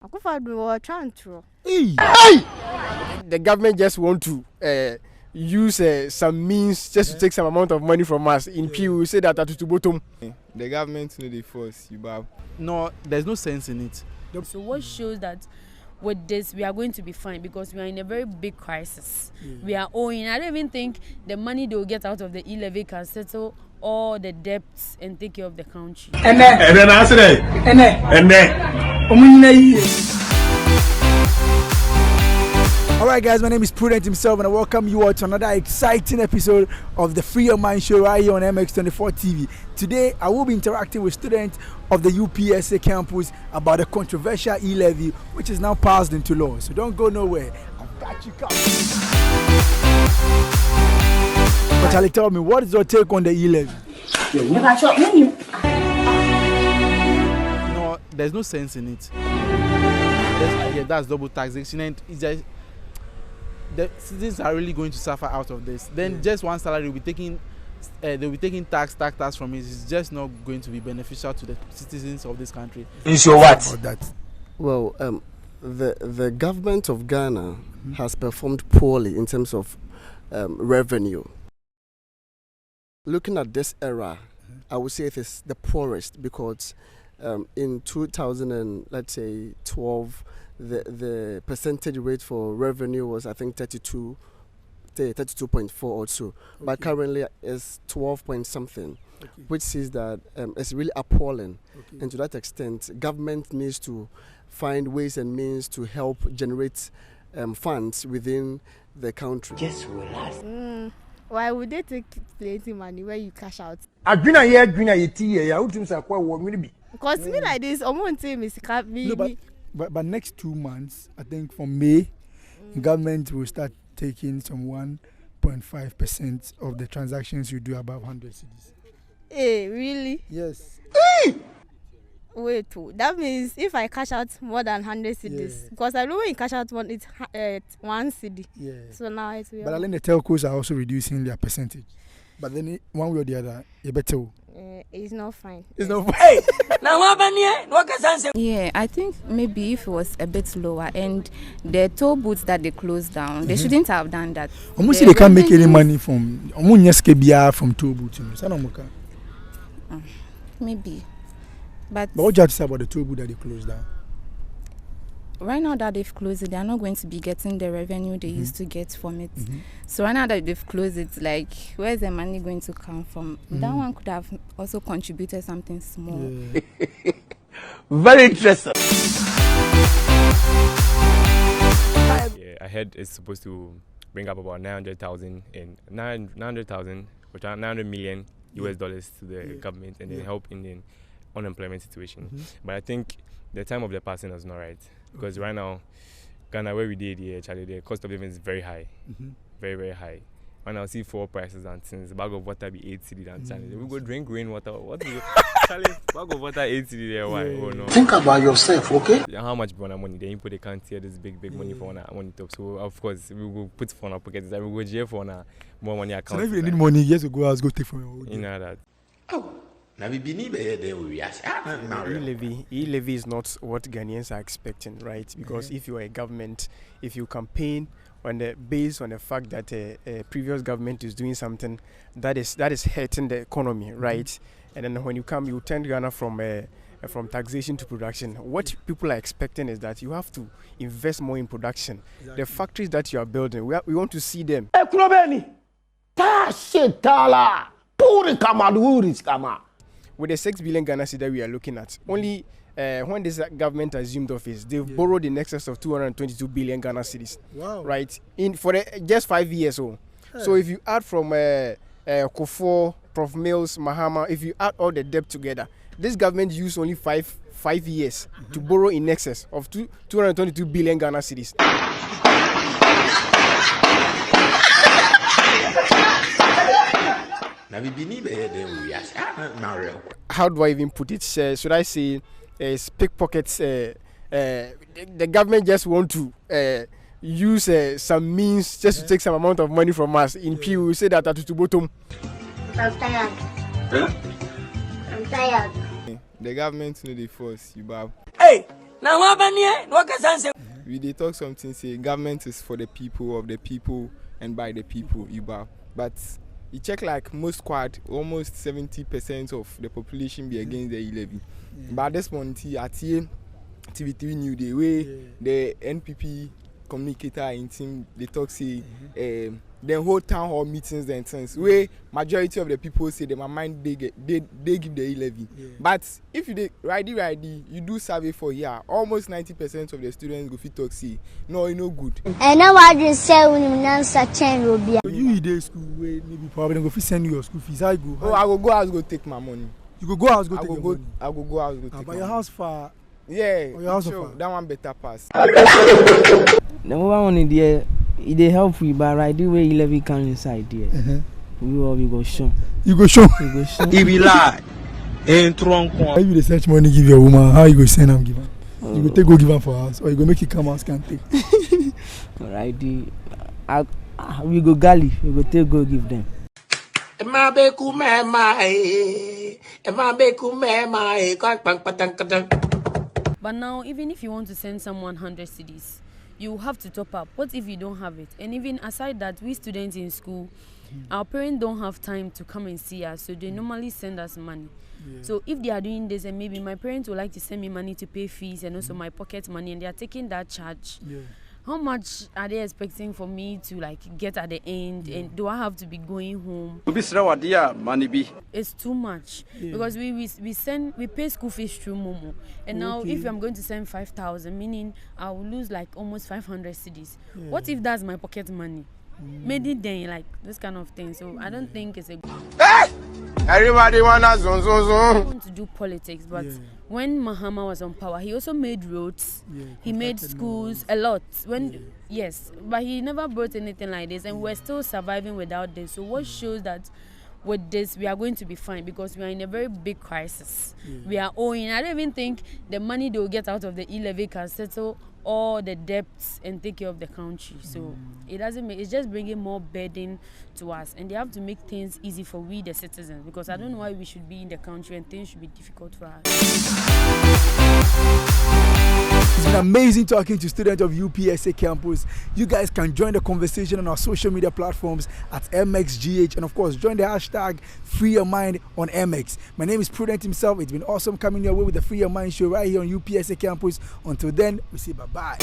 Hey! The government just want to use some means just to take some amount of money from us. In P, we say that at the bottom. The government no dey force you, but no, there's no sense in it. So what shows that with this we are going to be fine because we are in a very big crisis. We are owing. I don't even think the money they will get out of the E-Levy can settle all the debts and take care of the country. Alright guys, my name is Prudent himself and I welcome you all to another exciting episode of the Free Your Mind Show right here on MX24 TV. Today I will be interacting with students of the UPSA campus about the controversial E-Levy which is now passed into law. So don't go nowhere. I've got you covered. But Charlie, tell me, what is your take on the E-Levy? No, there's no sense in it. That's double taxation and it's just the citizens are really going to suffer out of this. Then just one salary will be taking they'll be taking tax from it. It's just not going to be beneficial to the citizens of this country. Is your what? That? Well, the government of Ghana has performed poorly in terms of revenue. Looking at this era, I would say it is the poorest because in 2012, the percentage rate for revenue was I think 32.4 or so, okay. But currently it's 12 point something, okay. Which says that it's really appalling, okay. And to that extent, government needs to find ways and means to help generate funds within the country. Just relax. Why would they take plenty money where you cash out? Because me like this, I won't say Miss no, but next 2 months, I think from May, government will start taking some 1.5% of the transactions you do above 100 cedis. Hey, really? Yes. Wait, that means if I cash out more than 100 cedis, because I know when you cash out one, it's 1 cedi. Yeah. So now it's. But I think the telcos are also reducing their percentage. But then one way or the other, you better. It's not fine. It's not fine. Yeah, I think maybe if it was a bit lower and the toll booths that they closed down, they shouldn't have done that. Almost they can't make any money from from toll booths. Maybe. But what do you have to say about the toll booth that they closed down? Right now that they've closed it, they are not going to be getting the revenue they used to get from it. So right now that they've closed it, like, where's the money going to come from? That one could have also contributed something small. Yeah. Very interesting. yeah, I heard it's supposed to bring up about 900,000 or 900 million US dollars to the government and then help in the unemployment situation. But I think the time of the passing is not right. Because right now, Ghana, where we did here, Charlie, the cost of living is very high, very, very high. When I see fuel prices and things, a bag of water be 8 cedi and Charlie. We go drink rainwater. What is it? Charlie, bag of water 8 cedi there. Why? Oh no. Think about yourself, okay? How much money? Then you put the can't here this big money for one top. So of course we will put for our pockets. We go jail for more money account. So if you need money, yes, you go take from your own. You know that. Oh. E-Levy is not what Ghanaians are expecting, right? Because if you are a government, if you campaign based on the fact that a previous government is doing something that is hurting the economy, right? And then when you come, you turn Ghana from taxation to production. What people are expecting is that you have to invest more in production. Exactly. The factories that you are building, we want to see them. With the 6 billion Ghana cedi that we are looking at, only when this government assumed office, they've borrowed in excess of 222 billion Ghana cedis. Wow. Right? For just 5 years old. Hey. So if you add from Kufuor, Prof. Mills, Mahama, if you add all the debt together, this government used only five years to borrow in excess of 222 billion Ghana cedis. How do I even put it? Should I say pickpockets? The government just want to use some means just to take some amount of money from us. In P, we say that at the bottom. I'm tired. I'm tired. The government no dey force you, but hey, We they talk something say government is for the people, of the people, and by the people. But you check like most squad, almost 70% of the population be against the E-Levy. But at this point, at TV3 New Day, way the NPP communicator in team, they talk say the whole town hall meetings and things where majority of the people say them mind they give the E-Levy. But if you dey righty, you do survey for here, almost 90% of the students go fit talk say no, you no good. And now I just say when you answer chain will be. You dey school where maybe probably go fit send you your school fees. I go. Oh, I go house go take my money. You go house go take your money. I go house go take. But your house far. Yeah, your house sure, far. that one better pass. The mobile one in there, it help you, but right the way E-Levy come inside there, we go show. You go show. You go show. He be lie. Ain't trunk one. How you dey search money give your woman? How you go send am give her? You go take go give her for house, or you go make it come house can't take. Right we go galley. We go take go give them. But now, even if you want to send someone 100 cedis, you have to top up. What if you don't have it? And even aside that, we students in school, our parents don't have time to come and see us, so they normally send us money. So if they are doing this, and maybe my parents would like to send me money to pay fees and also my pocket money, and they are taking that charge. How much are they expecting for me to like get at the end, and do I have to be going home? It's too much because we pay school fees through Momo, and now if I'm going to send 5,000, meaning I will lose like almost 500 cedis. What if that's my pocket money? Maybe then like this kind of thing. So I don't think it's a good. Everybody wanna zone. I want to do politics, but when Mahama was on power, he also made roads. He made schools a lot. Yes, but he never brought anything like this, and we're still surviving without this. So what shows that with this we are going to be fine, because we are in a very big crisis. We are owing. I don't even think the money they will get out of the E-Levy can settle all the debts and take care of the country. So it doesn't make, it's just bringing more burden to us, and they have to make things easy for we the citizens, because I don't know why we should be in the country and things should be difficult for us. It's been amazing talking to students of UPSA campus. You guys can join the conversation on our social media platforms at MXGH, and of course join the hashtag Free Your Mind on MX. My name is Prudent himself. It's been awesome coming your way with the Free Your Mind show right here on UPSA campus. Until then, we say bye-bye.